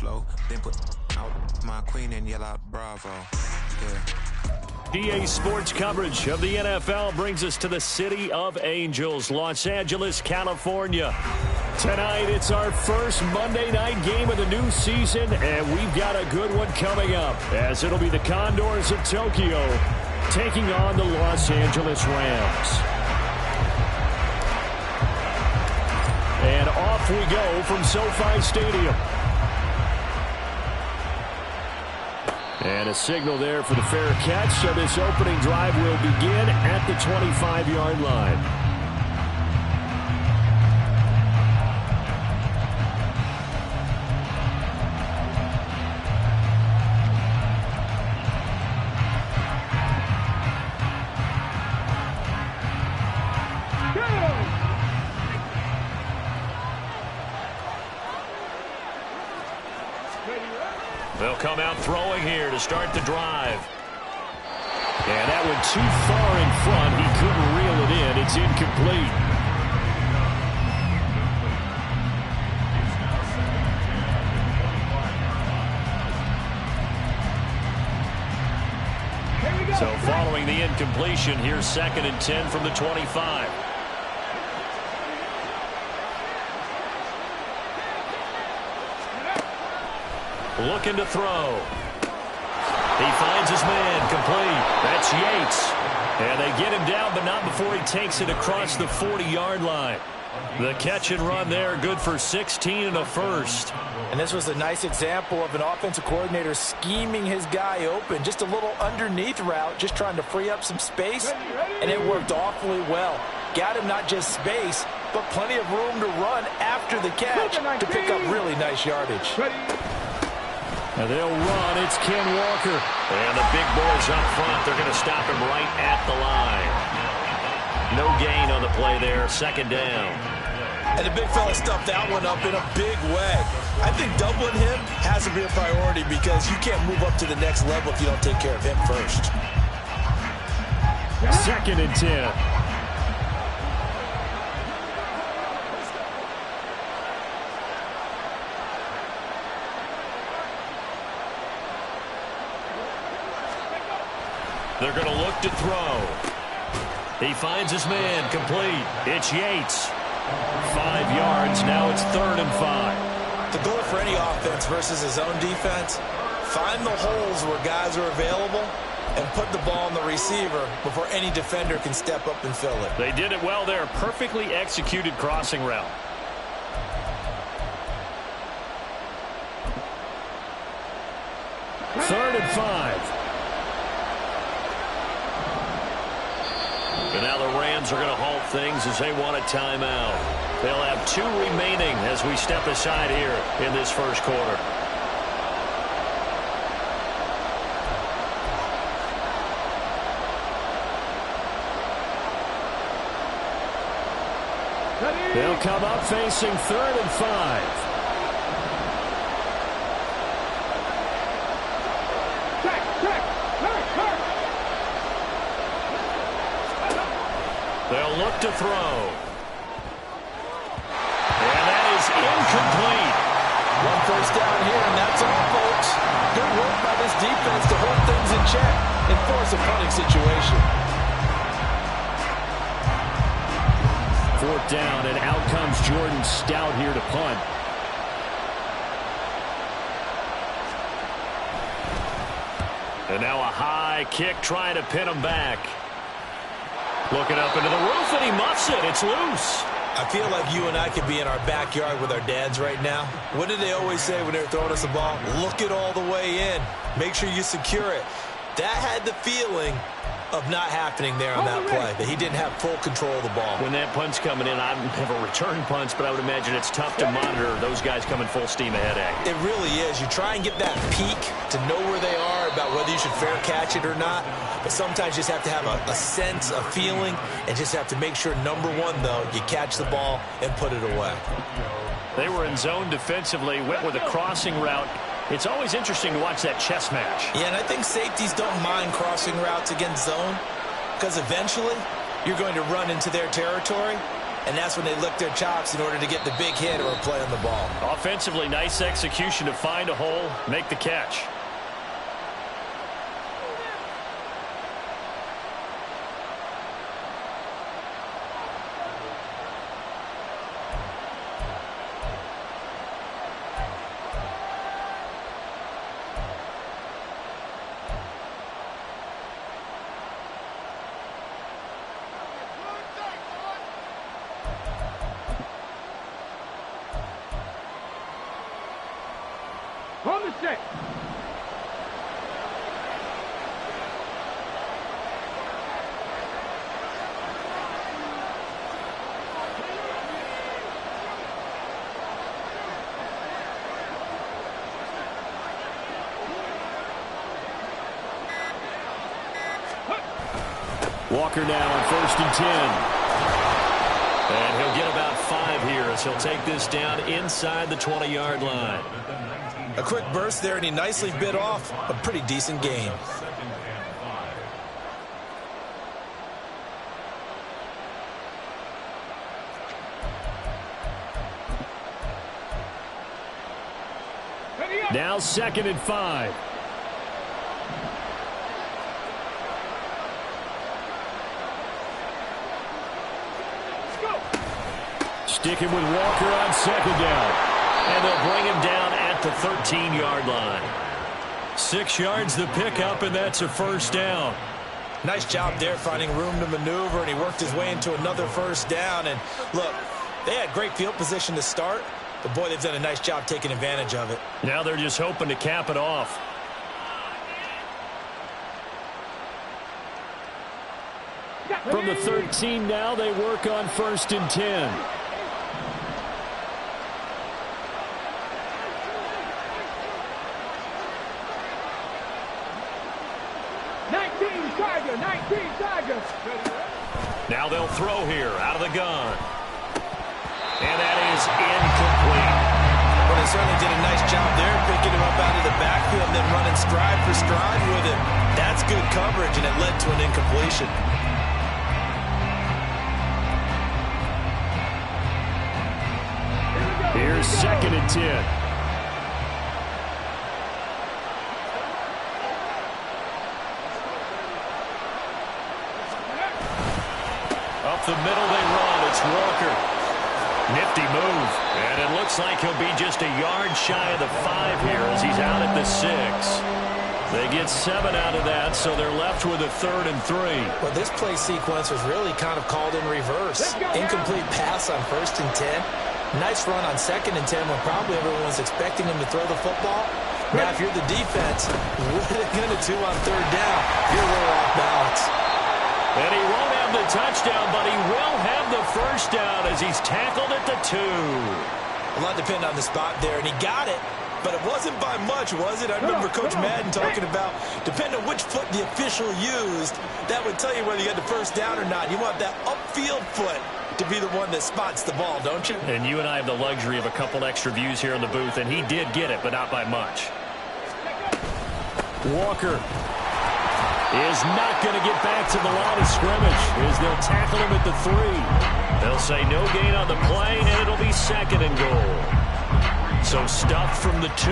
flow. Then put out my queen and yell out bravo. Yeah. EA Sports coverage of the NFL brings us to the City of Angels, Los Angeles, California. Tonight, it's our first Monday night game of the new season, and we've got a good one coming up, as it'll be the Condors of Tokyo taking on the Los Angeles Rams. And off we go from SoFi Stadium. And a signal there for the fair catch, so this opening drive will begin at the 25-yard line. They'll come out throwing here to start the drive. And that went too far in front. He couldn't reel it in. It's incomplete. So following the incompletion, here's 2nd and 10 from the 25. Looking to throw. He finds his man, complete. That's Yates. And they get him down, but not before he takes it across the 40-yard line. The catch and run there, good for 16 and a first. And this was a nice example of an offensive coordinator scheming his guy open. Just a little underneath route, just trying to free up some space, and it worked awfully well. Got him not just space, but plenty of room to run after the catch to pick up really nice yardage. And they'll run. It's Ken Walker. And the big boys up front. They're going to stop him right at the line. No gain on the play there. 2nd down. And the big fella stuffed that one up in a big way. I think doubling him has to be a priority because you can't move up to the next level if you don't take care of him first. 2nd and 10. They're going to look to throw. He finds his man, complete. It's Yates. 5 yards. Now it's 3rd and 5. The goal for any offense versus his own defense, find the holes where guys are available and put the ball on the receiver before any defender can step up and fill it. They did it well there. Perfectly executed crossing route. Third and 5. And now the Rams are going to halt things as they want a timeout. They'll have 2 remaining as we step aside here in this first quarter. They'll come up facing 3rd and 5. They'll look to throw. And that is incomplete. 1 first down here, and that's all, folks. Good work by this defense to hold things in check and force a punting situation. 4th down, and out comes Jordan Stout here to punt. And now a high kick trying to pin him back. Looking up into the roof, and he muffs it. It's loose. I feel like you and I could be in our backyard with our dads right now. What did they always say when they were throwing us the ball? Look it all the way in. Make sure you secure it. That had the feeling of not happening there on that play, that he didn't have full control of the ball. When that punt's coming in, I've never returned punts, but I would imagine it's tough to monitor those guys coming full steam ahead at you. It really is. You try and get that peek to know where they are, about whether you should fair catch it or not, but sometimes you just have to have a sense, a feeling, and just have to make sure, number one, though, you catch the ball and put it away. They were in zone defensively, went with a crossing route. It's always interesting to watch that chess match. Yeah, and I think safeties don't mind crossing routes against zone because eventually you're going to run into their territory. and that's when they lick their chops in order to get the big hit or a play on the ball. Offensively, nice execution to find a hole, make the catch. On the set. Walker now on 1st and 10. And he'll get about 5 here as he'll take this down inside the 20-yard line. A quick burst there, and he nicely bit off a pretty decent gain. Now 2nd and 5. Sticking with Walker on 2nd down. And they'll bring him down at the 13-yard line. 6 yards the pickup, and that's a 1st down. Nice job there finding room to maneuver, and he worked his way into another 1st down. And look, they had great field position to start, but boy, they've done a nice job taking advantage of it. Now they're just hoping to cap it off. From the 13 now, they work on 1st and 10. Now they'll throw here out of the gun. And that is incomplete. Well, they certainly did a nice job there, picking him up out of the backfield and then running stride for stride with him. That's good coverage, and it led to an incompletion. Here's 2nd and 10. Up the middle they run. It's Walker. Nifty move. And it looks like he'll be just a yard shy of the 5 here as he's out at the 6. They get 7 out of that, so they're left with a 3rd and 3. Well, this play sequence was really kind of called in reverse. Incomplete pass on 1st and 10. Nice run on 2nd and 10 when probably everyone was expecting him to throw the football. Now, if you're the defense, what are they going to do on 3rd down? You're a little off balance. And he won't have the touchdown, but he will have the 1st down as he's tackled at the 2. A lot depended on the spot there, and he got it, but it wasn't by much, was it? I remember Coach Madden talking about, depending on which foot the official used, that would tell you whether you had the 1st down or not. You want that upfield foot to be the one that spots the ball, don't you? And you and I have the luxury of a couple extra views here in the booth, and he did get it, but not by much. Walker is not going to get back to the line of scrimmage as they'll tackle him at the 3. They'll say no gain on the play, and it'll be 2nd and goal. So stuffed from the 2,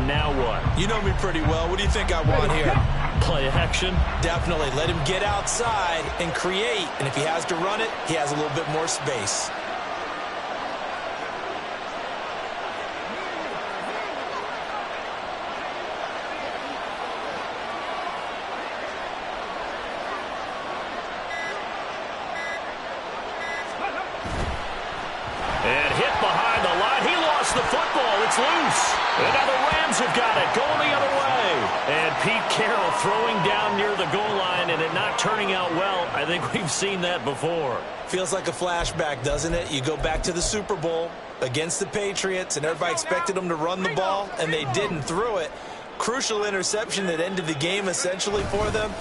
now what? You know me pretty well. What do you think I want here? Play action? Definitely. Let him get outside and create, and if he has to run it, he has a little bit more space. And hit behind the line. He lost the football. It's loose. And now the Rams have got it. Going the other way. And Pete Carroll throwing down near the goal line and it not turning out well. I think we've seen that before. Feels like a flashback, doesn't it? You go back to the Super Bowl against the Patriots, and everybody expected them to run the ball, and they didn't throw it. Crucial interception that ended the game essentially for them.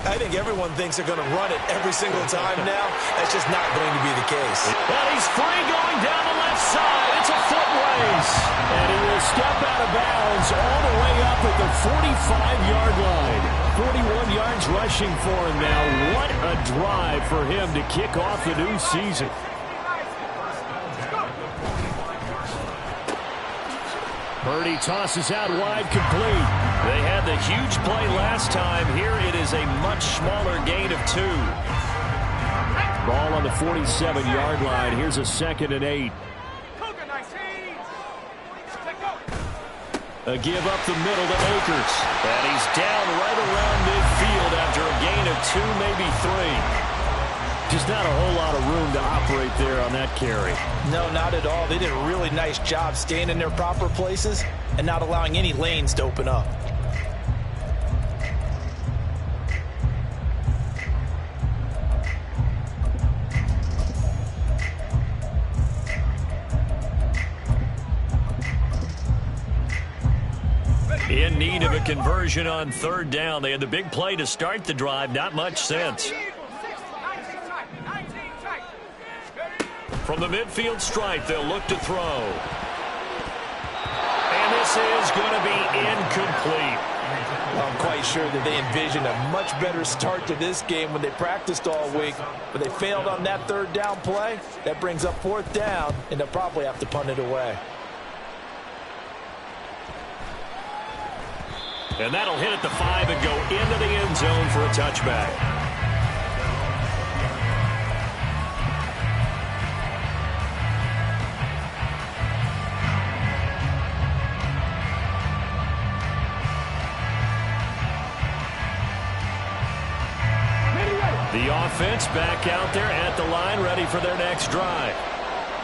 I think everyone thinks they're going to run it every single time now. That's just not going to be the case. And he's free going down the left side. It's a foot race. And he will step out of bounds all the way up at the 45-yard line. 41 yards rushing for him now. What a drive for him to kick off the new season. Purdy tosses out wide, complete. They had the huge play last time. Here it is a much smaller gain of 2. Ball on the 47-yard line. Here's a 2nd and 8. A give up the middle to Akers. And he's down right around midfield after a gain of 2, maybe 3. Just not a whole lot of room to operate there on that carry. No, not at all. They did a really nice job staying in their proper places and not allowing any lanes to open up. In need of a conversion on 3rd down. They had the big play to start the drive. Not much sense. From the midfield stripe, they'll look to throw. And this is going to be incomplete. I'm quite sure that they envisioned a much better start to this game when they practiced all week. But they failed on that 3rd down play. That brings up 4th down, and they'll probably have to punt it away. And that'll hit at the 5 and go into the end zone for a touchback. The offense back out there at the line, ready for their next drive.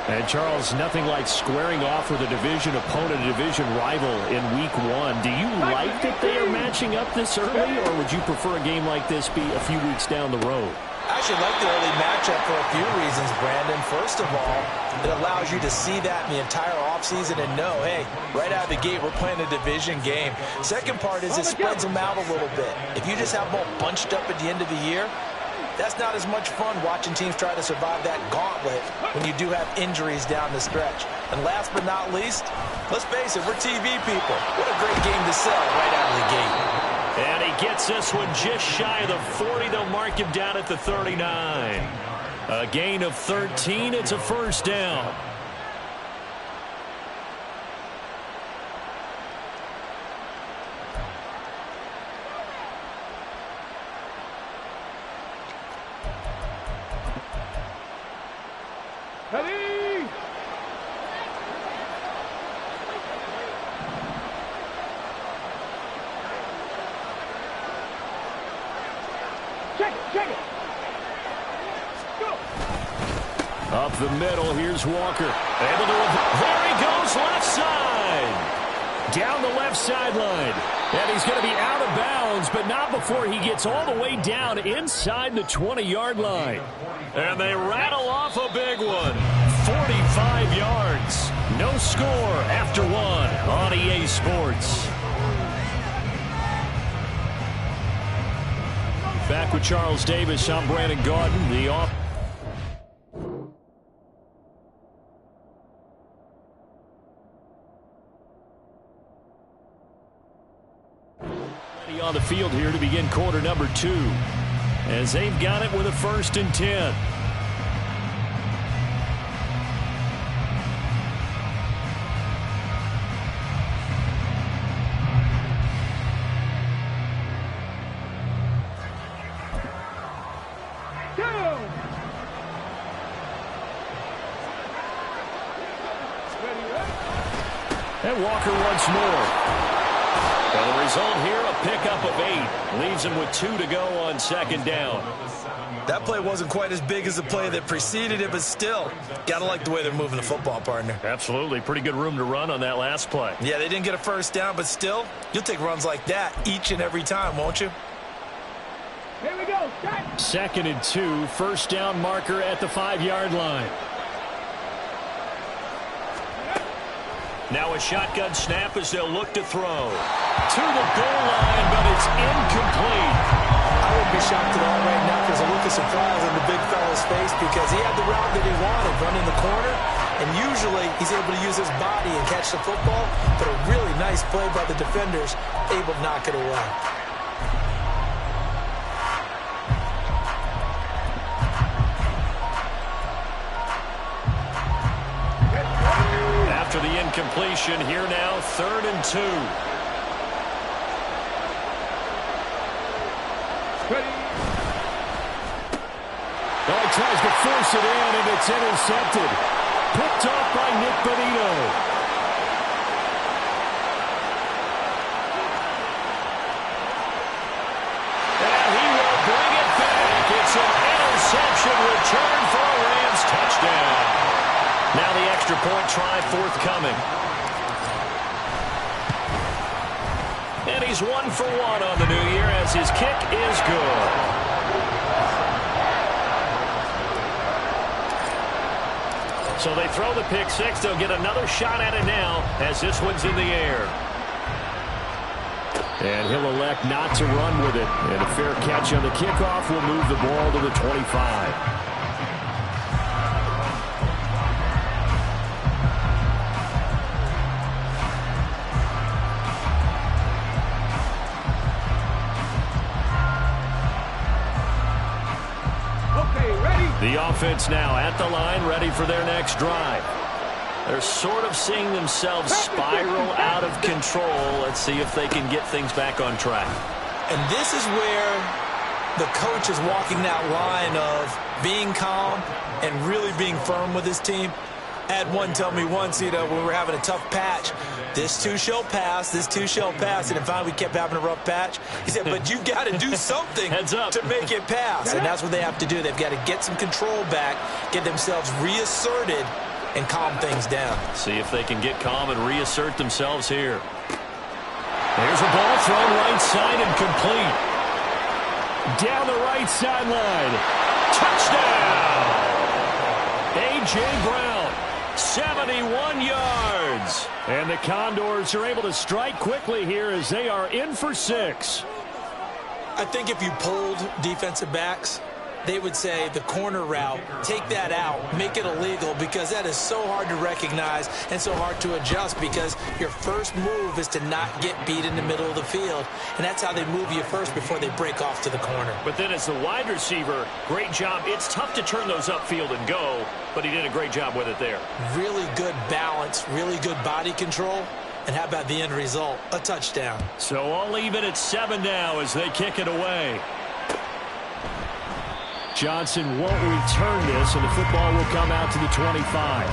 And, Charles, nothing like squaring off with a division opponent, a division rival in Week 1. Do you like that they are matching up this early, or would you prefer a game like this be a few weeks down the road? I actually like the early matchup for a few reasons, Brandon. First of all, it allows you to see that in the entire offseason and know, hey, right out of the gate, we're playing a division game. Second part is it spreads them out a little bit. If you just have them all bunched up at the end of the year, that's not as much fun watching teams try to survive that gauntlet when you do have injuries down the stretch. And last but not least, let's face it, we're TV people. What a great game to sell right out of the gate. And he gets this one just shy of the 40. They'll mark him down at the 39. A gain of 13. It's a 1st down. Ready? Check it. Go. Up the middle, here's Walker. Able to, there he goes, left side. Down the left sideline. And he's going to be out of bounds, but not before he gets all the way down inside the 20-yard line. And they rattle off a big one. 45 yards. No score after 1 on EA Sports. Back with Charles Davis, I'm Brandon Gaudin. The off. On the field here to begin quarter number 2. As they've got it with a 1st and 10. And Walker once more. And the result here, a pickup of 8. Leaves him with 2 to go on 2nd down. That play wasn't quite as big as the play that preceded it, but still, got to like the way they're moving the football, partner. Absolutely. Pretty good room to run on that last play. Yeah, they didn't get a 1st down, but still, you'll take runs like that each and every time, won't you? Here we go. 2nd and 2. 1st down marker at the 5-yard line. Now a shotgun snap as they'll look to throw. To the goal line, but it's incomplete. I wouldn't be shocked at all right now because a look of surprise on the big fella's face because he had the route that he wanted, running the corner, and usually he's able to use his body and catch the football, but a really nice play by the defenders, able to knock it away. after the incompletion. Here now, 3rd and 2. Ready. Oh, he tries to force it in, and it's intercepted. Picked off by Nick Bonito. And he will bring it back. It's an interception return for a Rams touchdown. Now the extra point try forthcoming. And he's 1 for 1 on the new year as his kick is good. So they throw the pick six. They'll get another shot at it now as this one's in the air. And he'll elect not to run with it. And a fair catch on the kickoff will move the ball to the 25. The offense now at the line, ready for their next drive. They're sort of seeing themselves spiral out of control. Let's see if they can get things back on track. And this is where the coach is walking that line of being calm and really being firm with his team. I had one tell me once, when we were having a tough patch, this too shall pass, this too shall pass. And finally we kept having a rough patch. He said, but you've got to do something to make it pass. And that's what they have to do. They've got to get some control back, get themselves reasserted, and calm things down. See if they can get calm and reassert themselves here. There's a ball thrown right side and complete. Down the right sideline. Touchdown! A.J. Brown. 71 yards. And the Condors are able to strike quickly here as they are in for 6. I think if you pulled defensive backs, they would say the corner route, take that out, make it illegal, because that is so hard to recognize and so hard to adjust, because your first move is to not get beat in the middle of the field, and that's how they move you first before they break off to the corner. But then as the wide receiver, great job. It's tough to turn those upfield and go, but he did a great job with it there. Really good balance, really good body control, and how about the end result? A touchdown. So I'll leave it at 7 now as they kick it away. Johnson won't return this, and the football will come out to the 25.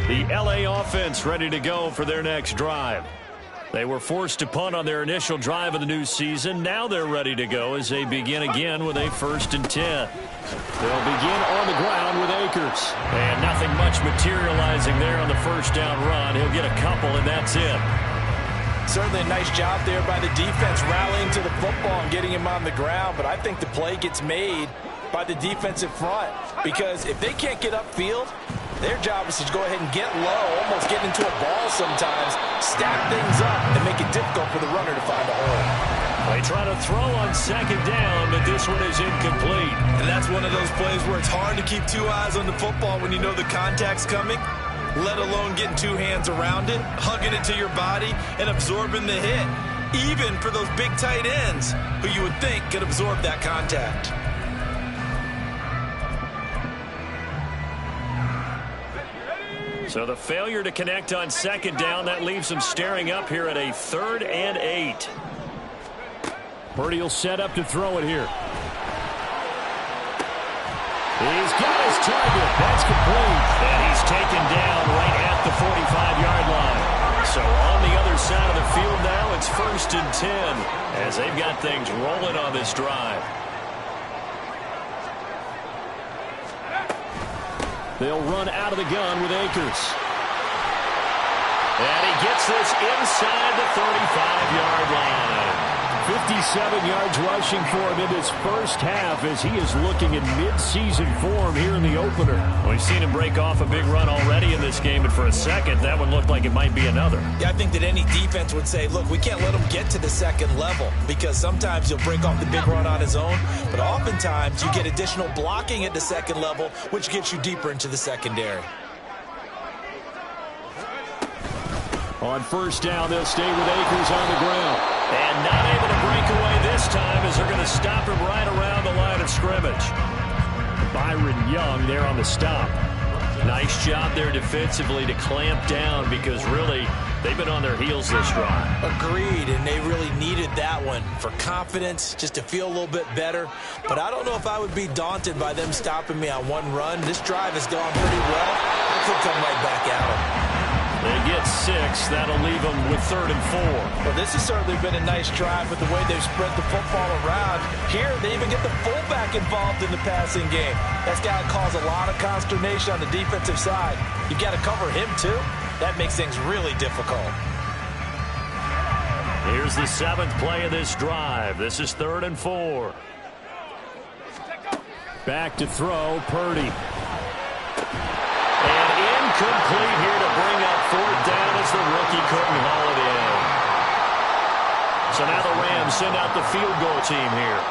The LA offense ready to go for their next drive. They were forced to punt on their initial drive of the new season. Now they're ready to go as they begin again with a 1st and 10. They'll begin on the ground with Akers. And nothing much materializing there on the first down run. He'll get a couple, and that's it. Certainly a nice job there by the defense rallying to the football and getting him on the ground. But I think the play gets made by the defensive front, because if they can't get upfield, their job is to go ahead and get low, almost get into a ball sometimes, stack things up, and make it difficult for the runner to find a hole. They try to throw on 2nd down, but this one is incomplete. And that's one of those plays where it's hard to keep 2 eyes on the football when you know the contact's coming, let alone getting 2 hands around it, hugging it to your body, and absorbing the hit, even for those big tight ends who you would think could absorb that contact. So the failure to connect on 2nd down, that leaves them staring up here at a 3rd and 8. Purdy will set up to throw it here. He's got his target. That's complete. And he's taken down right at the 45-yard line. So on the other side of the field now, it's 1st and 10 as they've got things rolling on this drive. They'll run out of the gun with Akers. And he gets this inside the 35-yard line. 57 yards rushing for him in his first half as he is looking in mid-season form here in the opener. Well, we've seen him break off a big run already in this game, and for a second, that one looked like it might be another. Yeah, I think that any defense would say, look, we can't let him get to the 2nd level, because sometimes he'll break off the big run on his own, but oftentimes you get additional blocking at the 2nd level, which gets you deeper into the secondary. On first down, they'll stay with Akers on the ground. And not able to break away this time as they're going to stop him right around the line of scrimmage. Byron Young there on the stop. Nice job there defensively to clamp down because really they've been on their heels this drive. Agreed, and they really needed that one for confidence, just to feel a little bit better. But I don't know if I would be daunted by them stopping me on one run. This drive has gone pretty well. I could come right back at them. They get 6. That'll leave them with 3rd and 4. Well, this has certainly been a nice drive with the way they've spread the football around. Here, they even get the fullback involved in the passing game. That's got to cause a lot of consternation on the defensive side. You've got to cover him, too. That makes things really difficult. Here's the 7th play of this drive. This is 3rd and 4. Back to throw, Purdy. And incomplete here to bring up 4th down as the rookie couldn't haul it in. So now the Rams send out the field goal team here.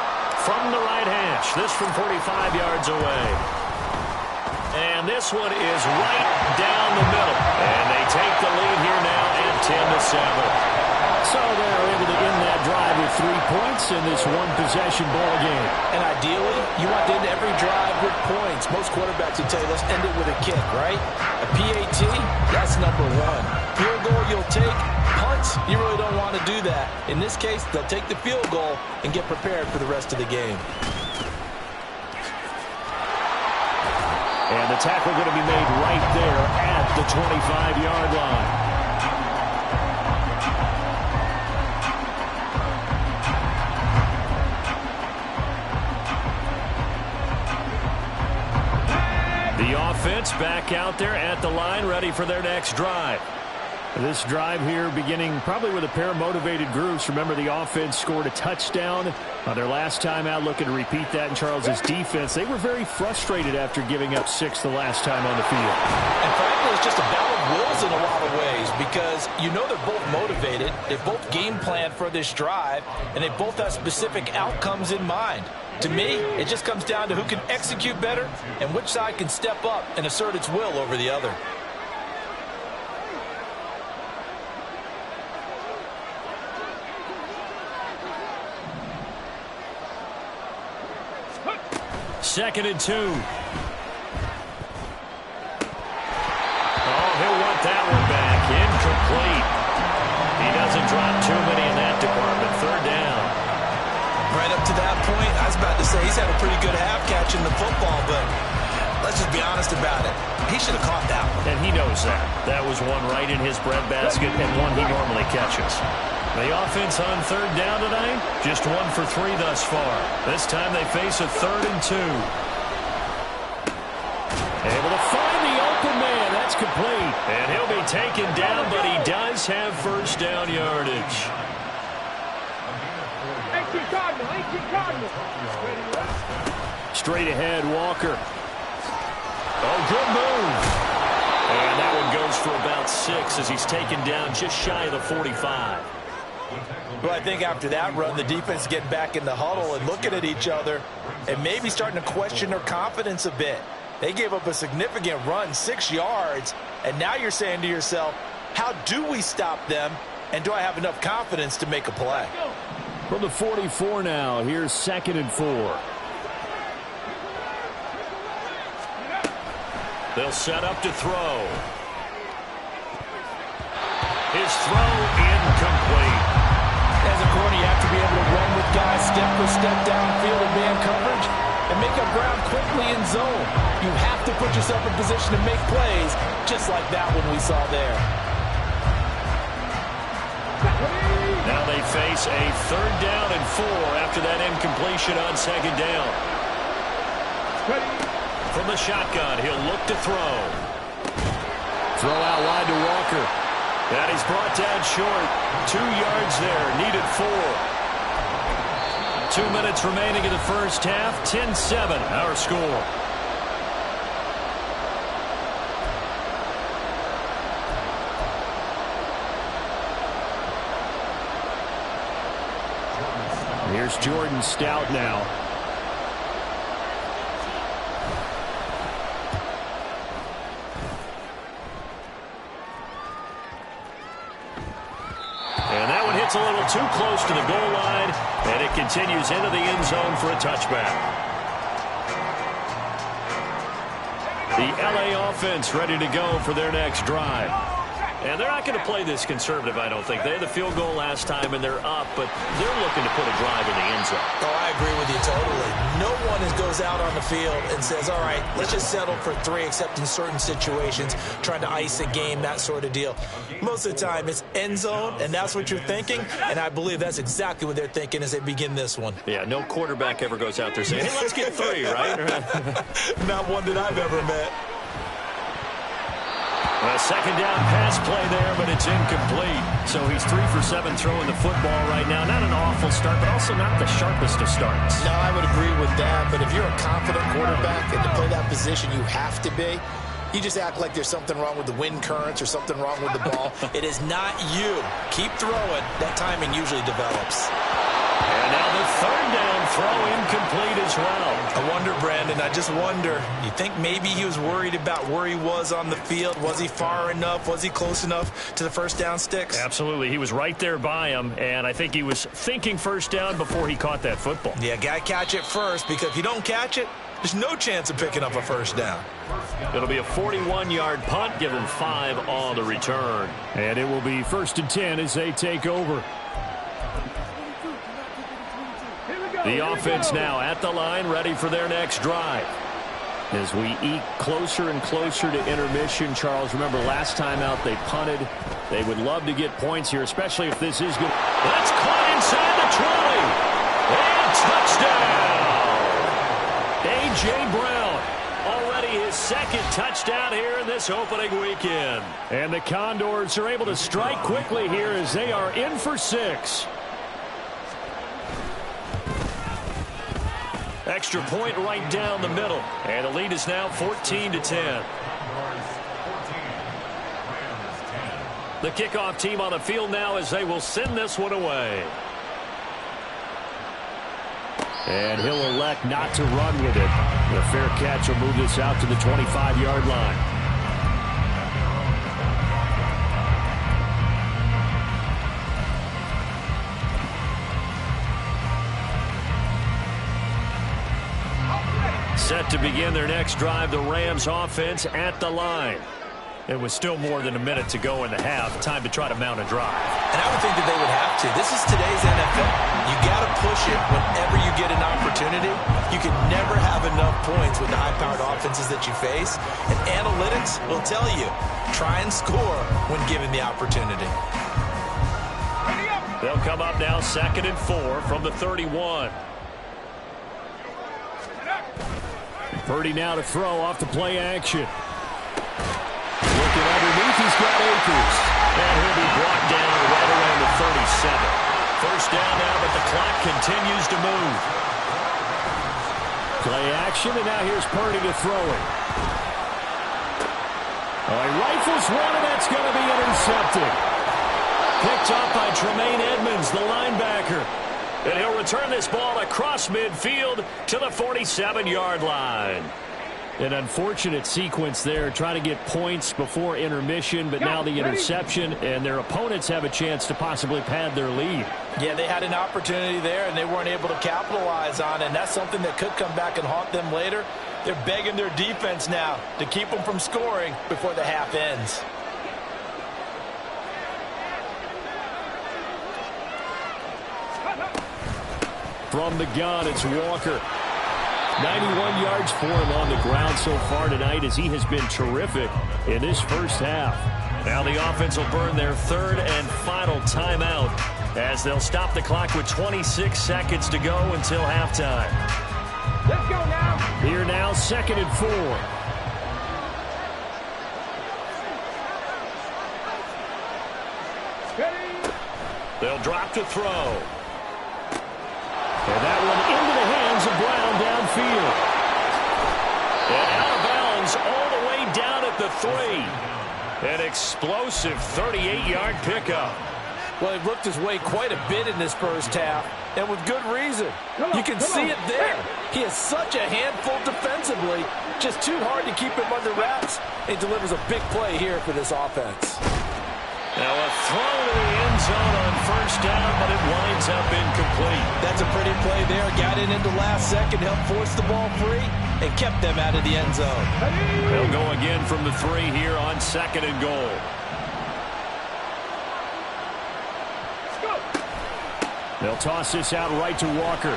From the right hash, this from 45 yards away. And this one is right down the middle. And they take the lead here now at 10-7. So they're able to end that drive with 3 points in this one-possession ball game. And ideally, you want to end every drive with points. Most quarterbacks would tell you, let's end it with a kick, right? A PAT, that's number 1. Field goal you'll take. Punts, you really don't want to do that. In this case, they'll take the field goal and get prepared for the rest of the game. And the tackle going to be made right there at the 25-yard line. The offense back out there at the line, ready for their next drive. This drive here beginning probably with a pair of motivated groups. Remember, the offense scored a touchdown on their last time out, looking to repeat that in Charles's defense. They were very frustrated after giving up 6 the last time on the field. And frankly, it's just a battle of wills in a lot of ways because you know they're both motivated. They both game plan for this drive, and they both have specific outcomes in mind. To me, it just comes down to who can execute better and which side can step up and assert its will over the other. Second and 2. Oh, he'll want that one back. Incomplete. He doesn't drop too many in that department. 3rd down. Right up to that point, I was about to say he's had a pretty good half catching the football, but let's just be honest about it. He should have caught that one. And he knows that. That was one right in his breadbasket and one he normally catches. The offense on 3rd down tonight, just 1 for 3 thus far. This time they face a 3rd and 2. Able to find the open man. That's complete. And he'll be taken down, but he does have first down yardage. 18 Cardinal, 18 Cardinal. Straight ahead, Walker. Oh, good move. And that one goes for about 6 as he's taken down just shy of the 45. Well, I think after that run, the defense getting back in the huddle and looking at each other and maybe starting to question their confidence a bit. They gave up a significant run, 6 yards, and now you're saying to yourself, how do we stop them, and do I have enough confidence to make a play? From the 44 now, here's 2nd and 4. They'll set up to throw. His throw incomplete. As a corner, you have to be able to run with guys step for step downfield in man coverage and make up ground quickly in zone. You have to put yourself in position to make plays, just like that one we saw there. Now they face a 3rd down and 4 after that incompletion on 2nd down. From the shotgun, he'll look to throw. Throw out wide to Walker. And he's brought down short. 2 yards there, needed 4. 2 minutes remaining in the first half. 10-7, our score. Here's Jordan Stout now. too close to the goal line, and it continues into the end zone for a touchback. The LA offense ready to go for their next drive. And they're not going to play this conservative, I don't think. They had the field goal last time, and they're up, but they're looking to put a drive in the end zone. Oh, I agree with you totally. No one goes out on the field and says, all right, let's just settle for 3, except in certain situations, trying to ice a game, that sort of deal. Most of the time, it's end zone, and that's what you're thinking, and I believe that's exactly what they're thinking as they begin this one. Yeah, no quarterback ever goes out there saying, hey, let's get 3, right? Not one that I've ever met. A second down pass play there, but it's incomplete. So he's 3 for 7 throwing the football right now. Not an awful start, but also not the sharpest of starts. No, I would agree with that. But if you're a confident quarterback and to play that position, you have to be. You just act like there's something wrong with the wind currents or something wrong with the ball. It is not you. Keep throwing. That timing usually develops. And now the third down throw incomplete as well. I wonder, Brandon, I just wonder, you think maybe he was worried about where he was on the field? Was he far enough? Was he close enough to the first down sticks? Absolutely. He was right there by him, and I think he was thinking first down before he caught that football. Yeah, got to catch it first, because if you don't catch it, there's no chance of picking up a first down. It'll be a 41-yard punt, give him 5 on the return. And it will be 1st and 10 as they take over. The offense now at the line, ready for their next drive. As we eke closer and closer to intermission, Charles, remember last time out they punted. They would love to get points here, especially if this is good. That's caught inside the 20. And touchdown! A.J. Brown, already his 2nd touchdown here in this opening weekend. And the Condors are able to strike quickly here as they are in for 6. Extra point right down the middle. And the lead is now 14-10. The kickoff team on the field now as they will send this one away. And he'll elect not to run with it. The fair catch will move this out to the 25-yard line. Set to begin their next drive, the Rams offense at the line. It was still more than a minute to go in the half. Time to try to mount a drive. And I would think that they would have to. This is today's NFL. You got to push it whenever you get an opportunity. You can never have enough points with the high-powered offenses that you face. And analytics will tell you, try and score when given the opportunity. They'll come up now 2nd and 4 from the 31. Purdy now to throw off the play action. Looking underneath, he's got Akers. And he'll be brought down right around the 37. First down now, but the clock continues to move. Play action, and now here's Purdy to throw it. Oh, he rifles one, and that's going to be intercepted. Picked up by Tremaine Edmonds, the linebacker. And he'll return this ball across midfield to the 47-yard line. An unfortunate sequence there, trying to get points before intermission, but now the interception, and their opponents have a chance to possibly pad their lead. Yeah, they had an opportunity there, and they weren't able to capitalize on it, and that's something that could come back and haunt them later. They're begging their defense now to keep them from scoring before the half ends. From the gun, it's Walker. 91 yards for him on the ground so far tonight as he has been terrific in this first half. Now the offense will burn their 3rd and final timeout as they'll stop the clock with 26 seconds to go until halftime. Let's go now. Here now, 2nd and 4. They'll drop to throw. And that one into the hands of Brown downfield. And out of bounds all the way down at the 3. An explosive 38-yard pickup. Well, he worked his way quite a bit in this first half, and with good reason. You can see it there. He is such a handful defensively, just too hard to keep him under wraps. He delivers a big play here for this offense. Now a throw to the end zone on first down, but it winds up incomplete. That's a pretty play there. Got it into last second, helped force the ball free, and kept them out of the end zone. They'll go again from the 3 here on second and goal. They'll toss this out right to Walker.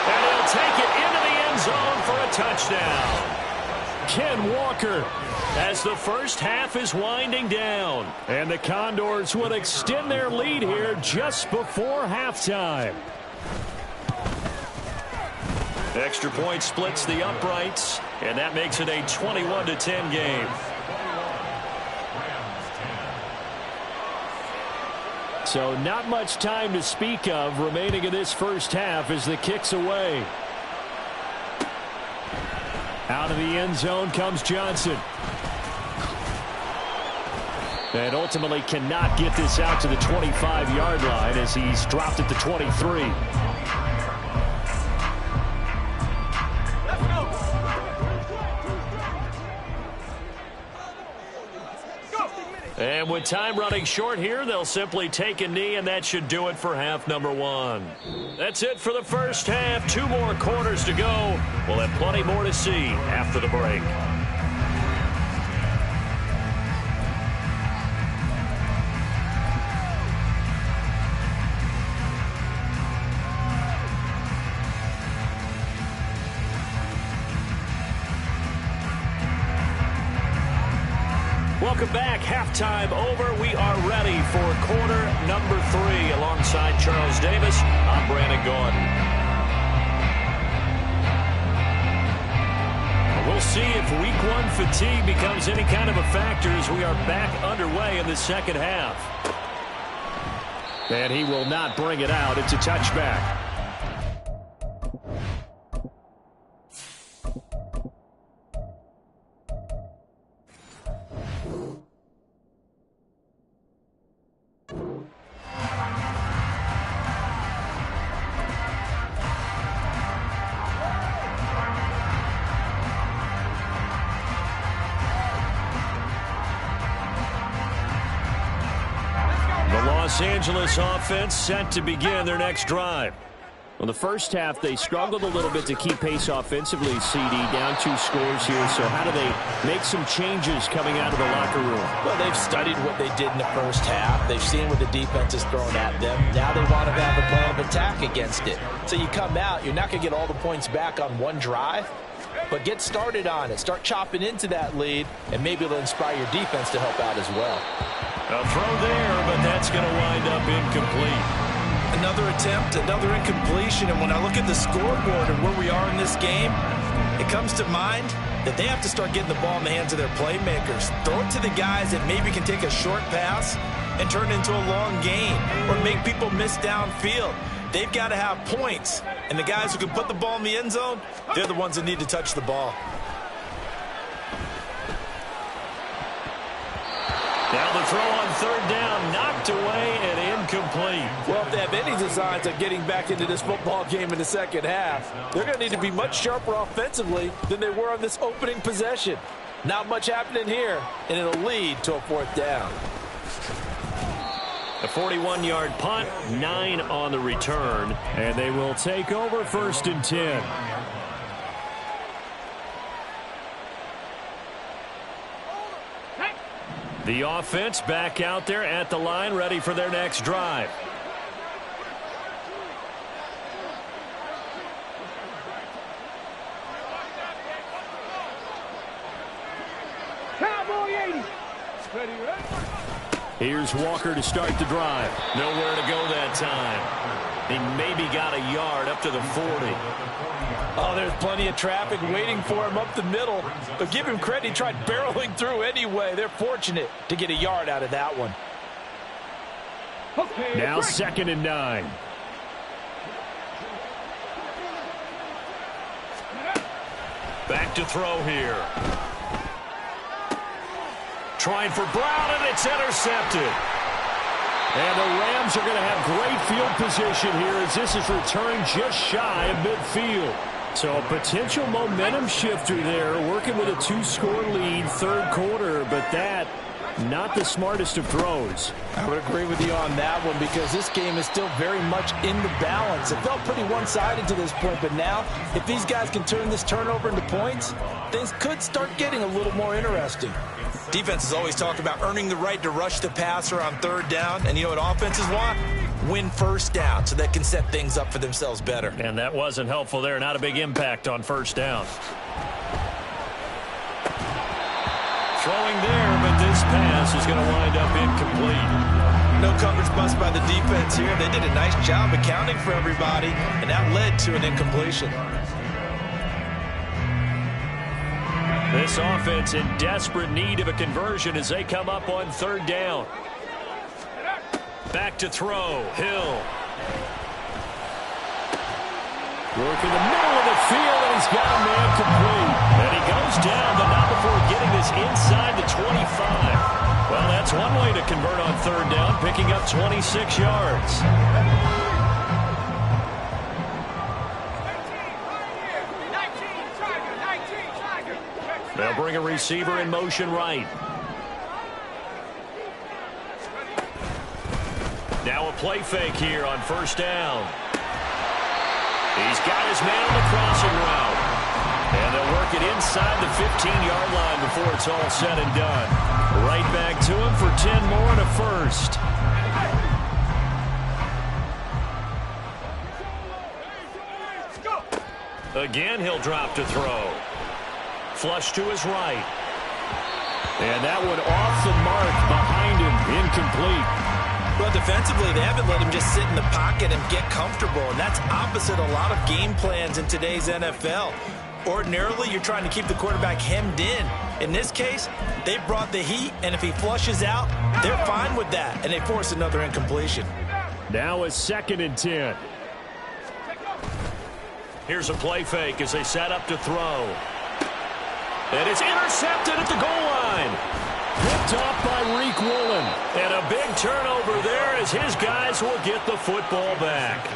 And he'll take it into the end zone for a touchdown. Ken Walker, as the first half is winding down. And the Condors would extend their lead here just before halftime. Extra point splits the uprights, and that makes it a 21-10 game. So not much time to speak of remaining in this first half as the kick's away. Out of the end zone comes Johnson. And ultimately cannot get this out to the 25-yard line as he's dropped at the 23. And with time running short here, they'll simply take a knee, and that should do it for half number 1. That's it for the first half. 2 more quarters to go. We'll have plenty more to see after the break. Welcome back. Halftime over. We are ready for quarter number 3. Alongside Charles Davis, I'm Brandon Gordon. We'll see if week 1 fatigue becomes any kind of a factor as we are back underway in the second half. And he will not bring it out. It's a touchback. Los Angeles offense set to begin their next drive. Well, the first half, they struggled a little bit to keep pace offensively, CD, down 2 scores here. So how do they make some changes coming out of the locker room? Well, they've studied what they did in the first half. They've seen what the defense is throwing at them. Now they want to have a plan of attack against it. So you come out, you're not going to get all the points back on one drive, but get started on it. Start chopping into that lead, and maybe it'll inspire your defense to help out as well. A throw there, but that's going to wind up incomplete. Another attempt, another incompletion, and when I look at the scoreboard and where we are in this game, it comes to mind that they have to start getting the ball in the hands of their playmakers. Throw it to the guys that maybe can take a short pass and turn it into a long gain or make people miss downfield. They've got to have points, and the guys who can put the ball in the end zone, they're the ones that need to touch the ball. Now the throw on third down, knocked away and incomplete. Well, if they have any designs of getting back into this football game in the second half, they're going to need to be much sharper offensively than they were on this opening possession. Not much happening here, and it'll lead to a 4th down. A 41-yard punt, 9 on the return, and they will take over 1st and 10. The offense back out there at the line, ready for their next drive. Cowboy 80. Ready, ready. Here's Walker to start the drive. Nowhere to go that time. He maybe got a yard up to the 40. Oh, there's plenty of traffic waiting for him up the middle. But give him credit, he tried barreling through anyway. They're fortunate to get a yard out of that one. Okay, now 2nd and 9. Back to throw here. Trying for Brown, and it's intercepted. And the Rams are going to have great field position here as this is returned just shy of midfield. So a potential momentum shifter there, working with a 2-score lead, 3rd quarter, but that Not the smartest of throws. I would agree with you on that one because this game is still very much in the balance. It felt pretty one-sided to this point, but now if these guys can turn this turnover into points, things could start getting a little more interesting. Defenses always talk about earning the right to rush the passer on third down, and you know what offenses want? Win first down so they can set things up for themselves better. And that wasn't helpful there. Not a big impact on first down. Throwing there, but this pass is going to wind up incomplete. No coverage bust by the defense here. They did a nice job accounting for everybody, and that led to an incompletion. This offense in desperate need of a conversion as they come up on third down. Back to throw. Hill. Working the middle of the field, and he's got a man complete. And he goes down, but not before getting this inside the 25. Well, that's one way to convert on third down, picking up 26 yards. They'll bring a receiver in motion right. Now a play fake here on first down. He's got his man on the crossing route. And they'll work it inside the 15-yard line before it's all said and done. Right back to him for 10 more and a first. Again, he'll drop to throw. Flush to his right. And that one off the mark behind him. Incomplete. Well, defensively, they haven't let him just sit in the pocket and get comfortable, and that's opposite a lot of game plans in today's NFL. Ordinarily, you're trying to keep the quarterback hemmed in. In this case, they brought the heat, and if he flushes out, they're fine with that, and they force another incompletion. Now a 2nd and 10. Here's a play fake as they set up to throw. And it's intercepted at the goal line. Picked off by Reek Woolen. And a big turnover there as his guys will get the football back.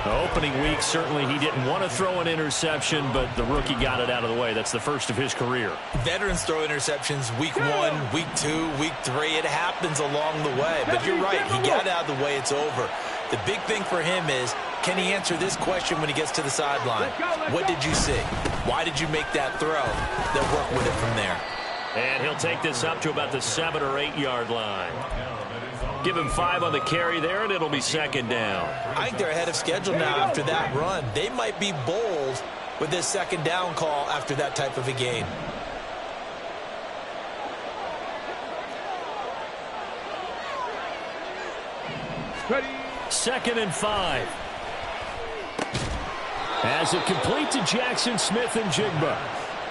The opening week, certainly he didn't want to throw an interception, but the rookie got it out of the way. That's the first of his career. Veterans throw interceptions week 1, week 2, week 3. It happens along the way. But you're right. He got it out of the way. It's over. The big thing for him is, can he answer this question when he gets to the sideline? What did you see? Why did you make that throw? They'll work with it from there. And he'll take this up to about the 7 or 8 yard line. Give him 5 on the carry there, and it'll be 2nd down. I think they're ahead of schedule now after that run. They might be bold with this 2nd down call after that type of a game. Ready. 2nd and 5. As it complete to Jackson Smith and Jigba.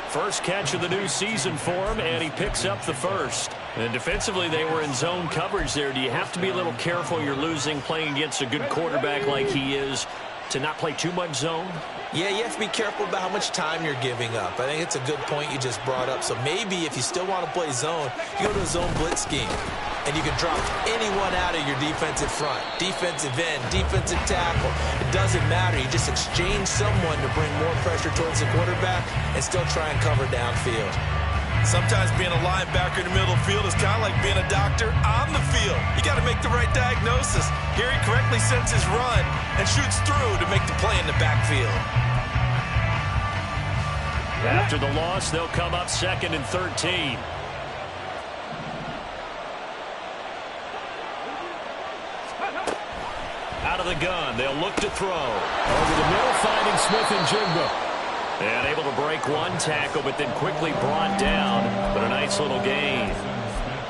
First catch of the new season for him, and he picks up the first. And defensively, they were in zone coverage there. Do you have to be a little careful? You're losing, playing against a good quarterback like he is, to not play too much zone? Yeah, you have to be careful about how much time you're giving up. I think it's a good point you just brought up. So maybe if you still want to play zone, you go to a zone blitz scheme. And you can drop anyone out of your defensive front. Defensive end, defensive tackle. It doesn't matter. You just exchange someone to bring more pressure towards the quarterback and still try and cover downfield. Sometimes being a linebacker in the middle of the field is kind of like being a doctor on the field. You got to make the right diagnosis. Here he correctly sets his run and shoots through to make the play in the backfield. After the loss, they'll come up 2nd and 13. Out of the gun, they'll look to throw. Over the middle, finding Smith and Jigba. And able to break one tackle, but then quickly brought down. But a nice little gain.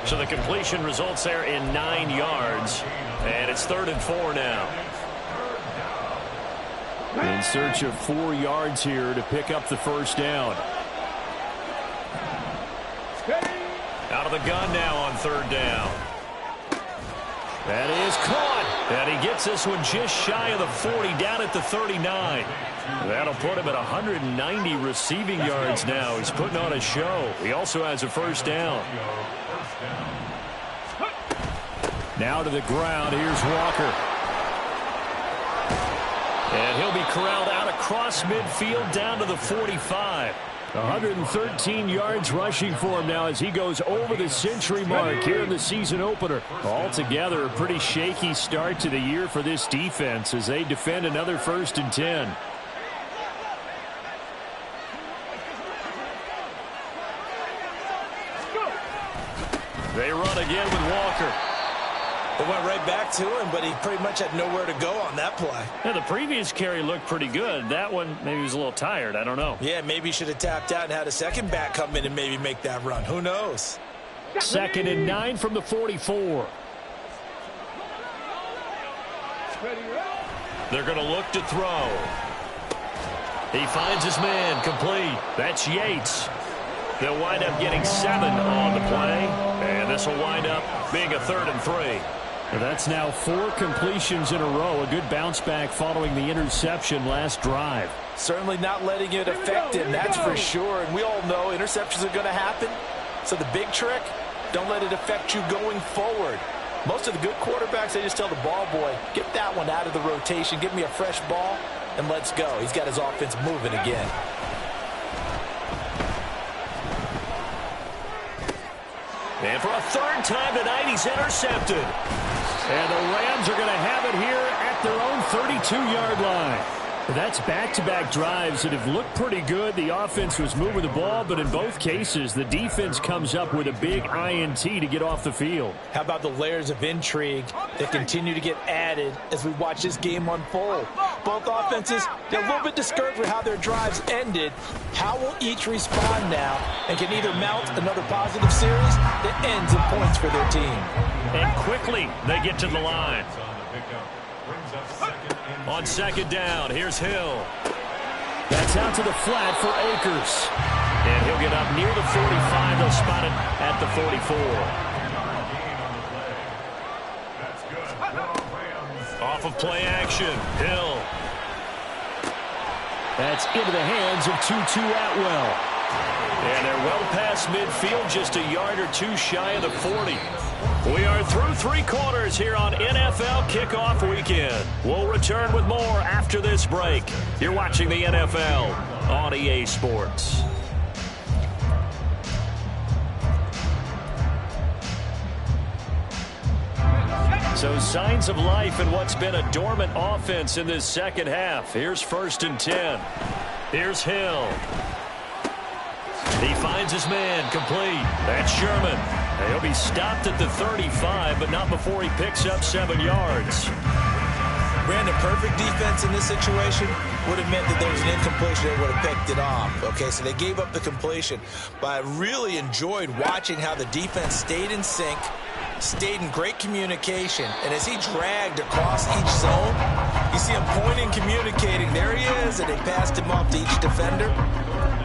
So the completion results there in 9 yards. And it's 3rd and 4 now. In search of 4 yards here to pick up the first down. Out of the gun now on 3rd down. That is caught. And he gets this one just shy of the 40, down at the 39. That'll put him at 190 receiving yards now. He's putting on a show. He also has a first down. Now to the ground. Here's Walker. And he'll be corralled out across across midfield down to the 45. 113 yards rushing for him now as he goes over the century mark here in the season opener. Altogether, a pretty shaky start to the year for this defense as they defend another 1st and 10. They run again with Walker. It went right back to him, but he pretty much had nowhere to go on that play. Yeah, the previous carry looked pretty good. That one, maybe he was a little tired. I don't know. Yeah, maybe he should have tapped out and had a second back come in and maybe make that run. Who knows? 2nd and 9 from the 44. They're going to look to throw. He finds his man complete. That's Yates. They'll wind up getting 7 on the play, and this will wind up being a 3rd and 3. That's now 4 completions in a row. A good bounce back following the interception last drive. Certainly not letting it affect him, that's for sure. And we all know interceptions are going to happen. So the big trick, don't let it affect you going forward. Most of the good quarterbacks, they just tell the ball boy, get that one out of the rotation, give me a fresh ball, and let's go. He's got his offense moving again. And for a 3rd time tonight, he's intercepted. And the Rams are going to have it here at their own 32-yard line. That's back-to-back drives that have looked pretty good. The offense was moving the ball, but in both cases, the defense comes up with a big INT to get off the field. How about the layers of intrigue that continue to get added as we watch this game unfold? Both offenses, they're a little bit discouraged with how their drives ended. How will each respond now and can either mount another positive series that ends in points for their team? And quickly, they get to the line. On 2nd down, here's Hill. That's out to the flat for Akers. And he'll get up near the 45. They'll spot it at the 44. Off of play action, Hill. That's into the hands of Tutu Atwell. And they're well past midfield, just a yard or 2 shy of the 40. We are through 3 quarters here on NFL Kickoff Weekend. We'll return with more after this break. You're watching the NFL on EA Sports. So signs of life in what's been a dormant offense in this second half. Here's 1st and 10. Here's Hill. He finds his man complete. That's Sherman. He'll be stopped at the 35, but not before he picks up 7 yards. Brandon, perfect defense in this situation would have meant that there was an incompletion. They would have picked it off. Okay, so they gave up the completion. But I really enjoyed watching how the defense stayed in sync, stayed in great communication. And as he dragged across each zone, you see him pointing, communicating. There he is, and they passed him off to each defender.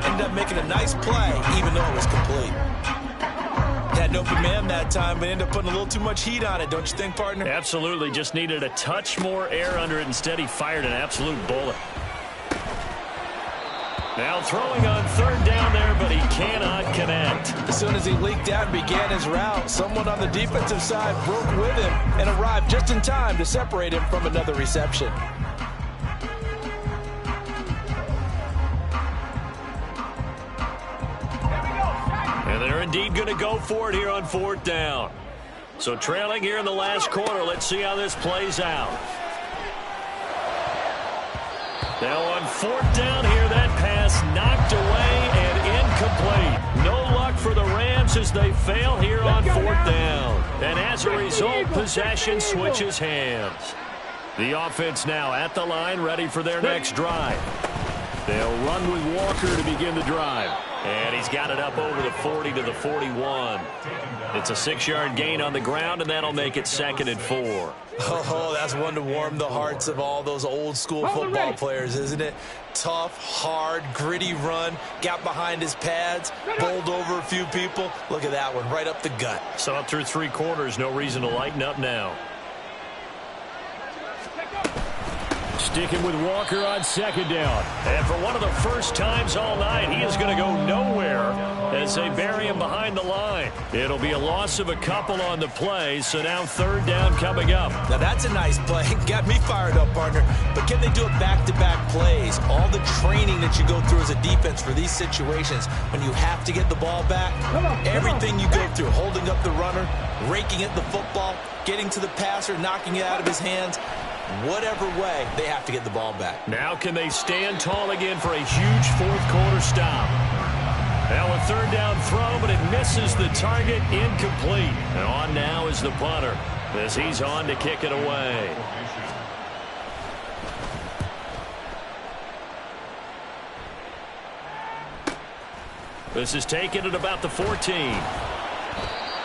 Ended up making a nice play, even though it was complete. Had an open man that time, but ended up putting a little too much heat on it, don't you think, partner? Absolutely. Just needed a touch more air under it. Instead, he fired an absolute bullet. Now throwing on 3rd down there, but he cannot connect. As soon as he leaked out and began his route, someone on the defensive side broke with him and arrived just in time to separate him from another reception. And they're indeed going to go for it here on 4th down. So trailing here in the last quarter, let's see how this plays out. Now on 4th down here, that pass knocked away and incomplete. No luck for the Rams as they fail here on 4th down. And as a result, possession switches hands. The offense now at the line, ready for their next drive. They'll run with Walker to begin the drive. And he's got it up over the 40 to the 41. It's a 6-yard gain on the ground, and that'll make it 2nd and 4. Oh, that's one to warm the hearts of all those old-school football players, isn't it? Tough, hard, gritty run, got behind his pads, bowled over a few people. Look at that one, right up the gut. So up through 3 quarters, no reason to lighten up now. Sticking with Walker on second down. And for one of the first times all night, he is going to go nowhere as they bury him behind the line. It'll be a loss of a couple on the play, so now third down coming up. Now that's a nice play. Got me fired up, partner. But can they do it back-to-back plays? All the training that you go through as a defense for these situations, when you have to get the ball back, everything you go through, holding up the runner, raking at the football, getting to the passer, knocking it out of his hands, whatever way, they have to get the ball back. Now can they stand tall again for a huge fourth-quarter stop? Now a third down throw, but it misses the target, incomplete. And on now is the punter as he's on to kick it away. This is taken at about the 14.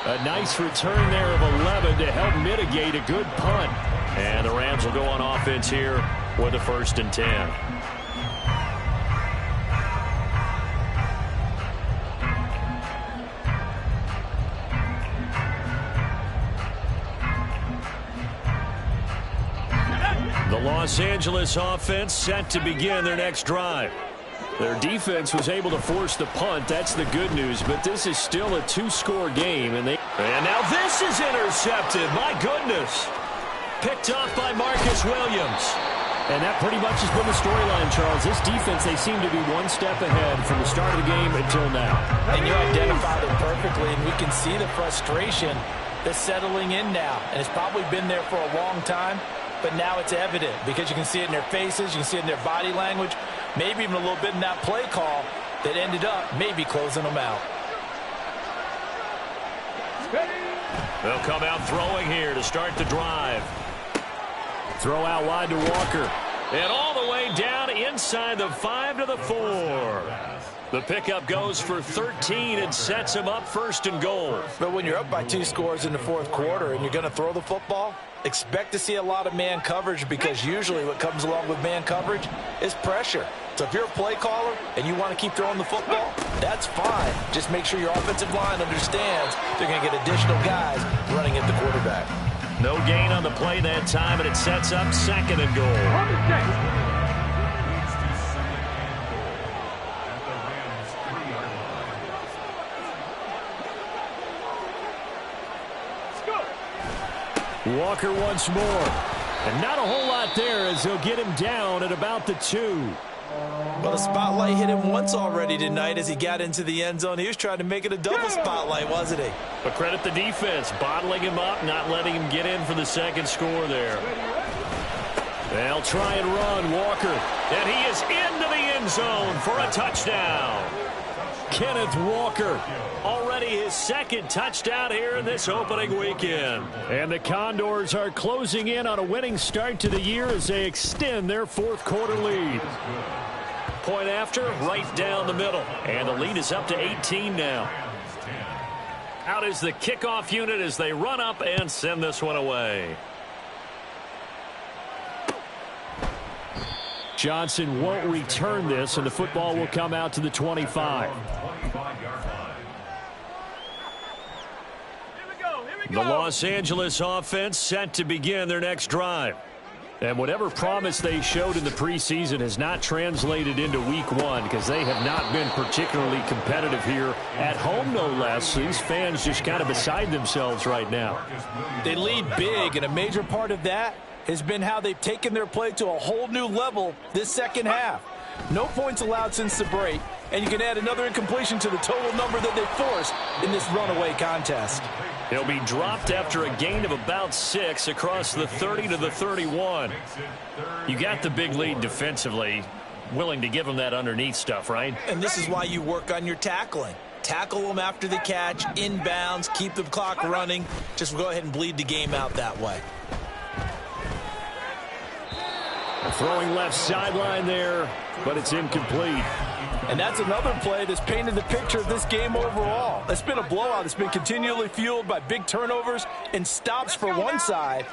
A nice return there of 11 to help mitigate a good punt. And the Rams will go on offense here with a 1st and 10. The Los Angeles offense set to begin their next drive. Their defense was able to force the punt. That's the good news, but this is still a 2-score game. And now this is intercepted. My goodness. Picked off by Marcus Williams. And that pretty much has been the storyline, Charles. This defense, they seem to be one step ahead from the start of the game until now. And you identified it perfectly, and we can see the frustration that's settling in now. And it's probably been there for a long time, but now it's evident because you can see it in their faces, you can see it in their body language, maybe even a little bit in that play call that ended up maybe closing them out. They'll come out throwing here to start the drive. Throw out wide to Walker. And all the way down inside the 5 to the 4. The pickup goes for 13 and sets him up 1st and goal. But when you're up by 2 scores in the 4th quarter and you're going to throw the football, expect to see a lot of man coverage because usually what comes along with man coverage is pressure. So if you're a play caller and you want to keep throwing the football, that's fine. Just make sure your offensive line understands they're going to get additional guys running at the quarterback. No gain on the play that time, and it sets up 2nd and goal. Walker once more. And not a whole lot there as they'll get him down at about the 2. Well, the spotlight hit him once already tonight as he got into the end zone. He was trying to make it a double spotlight, wasn't he? But credit the defense, bottling him up, not letting him get in for the 2nd score there. They'll try and run Walker. And he is into the end zone for a touchdown. Kenneth Walker, already his 2nd touchdown here in this opening weekend. And the Condors are closing in on a winning start to the year as they extend their 4th quarter lead. Point after, right down the middle. And the lead is up to 18 now. Out is the kickoff unit as they run up and send this one away. Johnson won't return this, and the football will come out to the 25. The Los Angeles offense set to begin their next drive. And whatever promise they showed in the preseason has not translated into week 1 because they have not been particularly competitive here at home, no less. These fans just kind of beside themselves right now. They lead big, and a major part of that has been how they've taken their play to a whole new level this 2nd half. No points allowed since the break, and you can add another incompletion to the total number that they forced in this runaway contest. He'll be dropped after a gain of about 6 across the 30 to the 31. You got the big lead defensively. Willing to give them that underneath stuff, right? And this is why you work on your tackling. Tackle them after the catch, inbounds, keep the clock running. Just go ahead and bleed the game out that way. Throwing left sideline there, but it's incomplete. And that's another play that's painted the picture of this game overall. It's been a blowout. It's been continually fueled by big turnovers and stops for one side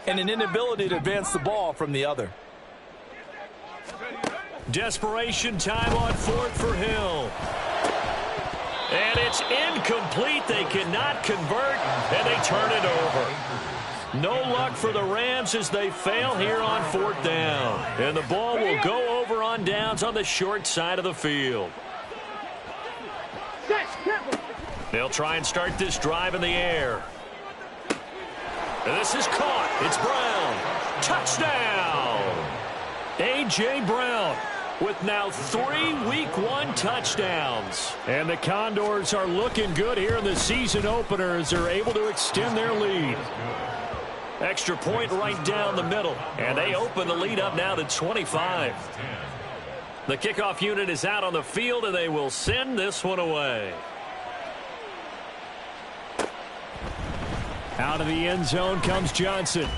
and an inability to advance the ball from the other. Desperation time on 4th for Hill. And it's incomplete. They cannot convert, and they turn it over. No luck for the Rams as they fail here on 4th down. And the ball will go over on downs on the short side of the field. They'll try and start this drive in the air. And this is caught. It's Brown. Touchdown! A.J. Brown with now 3 Week 1 touchdowns. And the Condors are looking good here in the season opener as they're able to extend their lead. Extra point right down the middle. And they open the lead up now to 25. The kickoff unit is out on the field, and they will send this one away. Out of the end zone comes Johnson.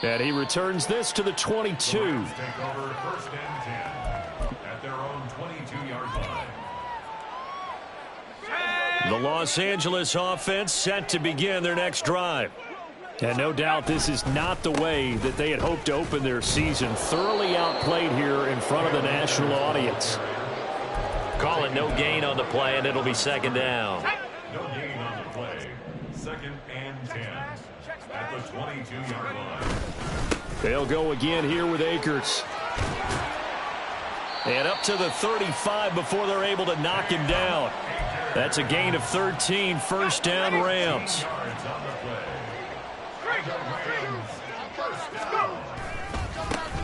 And he returns this to the 22. Take over 1st and 10 at their own 22-yard line. The Los Angeles offense set to begin their next drive. And no doubt this is not the way that they had hoped to open their season. Thoroughly outplayed here in front of the national audience. Call it no gain on the play, and it'll be 2nd down. No gain on the play. 2nd and 10 at the 22-yard line. They'll go again here with Akers. And up to the 35 before they're able to knock him down. That's a gain of 13, 1st down Rams.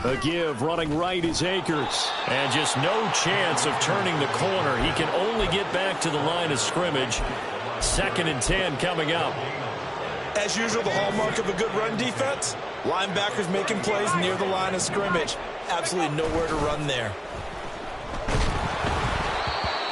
A give running right is Akers. And just no chance of turning the corner. He can only get back to the line of scrimmage. 2nd and 10 coming up. As usual, the hallmark of a good run defense, linebackers making plays near the line of scrimmage. Absolutely nowhere to run there.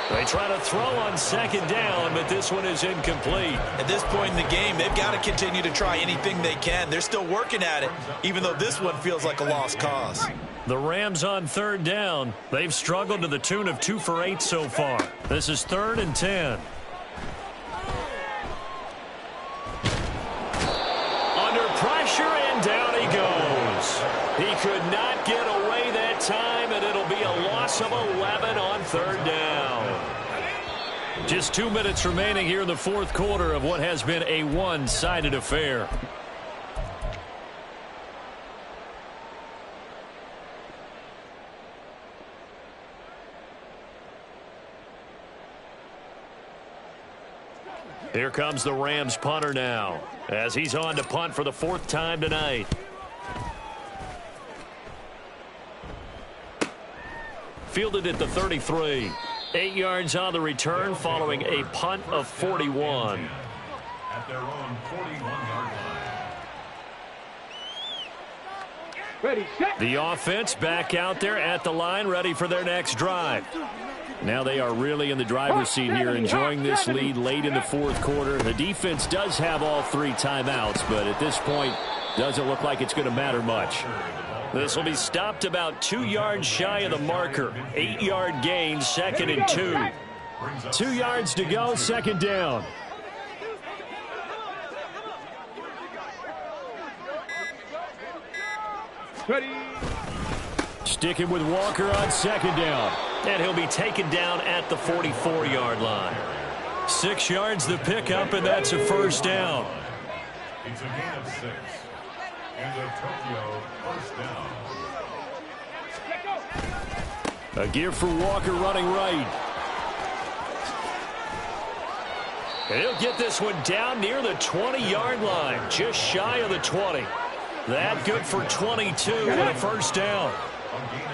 They try to throw on 2nd down, but this one is incomplete. At this point in the game, they've got to continue to try anything they can. They're still working at it, even though this one feels like a lost cause. The Rams on 3rd down. They've struggled to the tune of 2 for 8 so far. This is 3rd and 10. Pressure, and down he goes. He could not get away that time, and it'll be a loss of 11 on 3rd down. Just 2 minutes remaining here in the 4th quarter of what has been a one-sided affair. Here comes the Rams punter now, as he's on to punt for the 4th time tonight. Fielded at the 33. 8 yards on the return following a punt of 41. At their own 41-yard line. Ready, set. The offense back out there at the line, ready for their next drive. Now they are really in the driver's seat here, enjoying this lead late in the 4th quarter. The defense does have all 3 timeouts, but at this point, doesn't look like it's going to matter much. This will be stopped about 2 yards shy of the marker. 8-yard gain, 2nd and 2. 2 yards to go, 2nd down. Ready. Sticking with Walker on 2nd down. And he'll be taken down at the 44-yard line. 6 yards the pickup, and that's a 1st down. It's a gain of 6. And the Tokyo 1st down. A give for Walker running right. And he'll get this one down near the 20-yard line, just shy of the 20. That good for 22 and a 1st down. A gain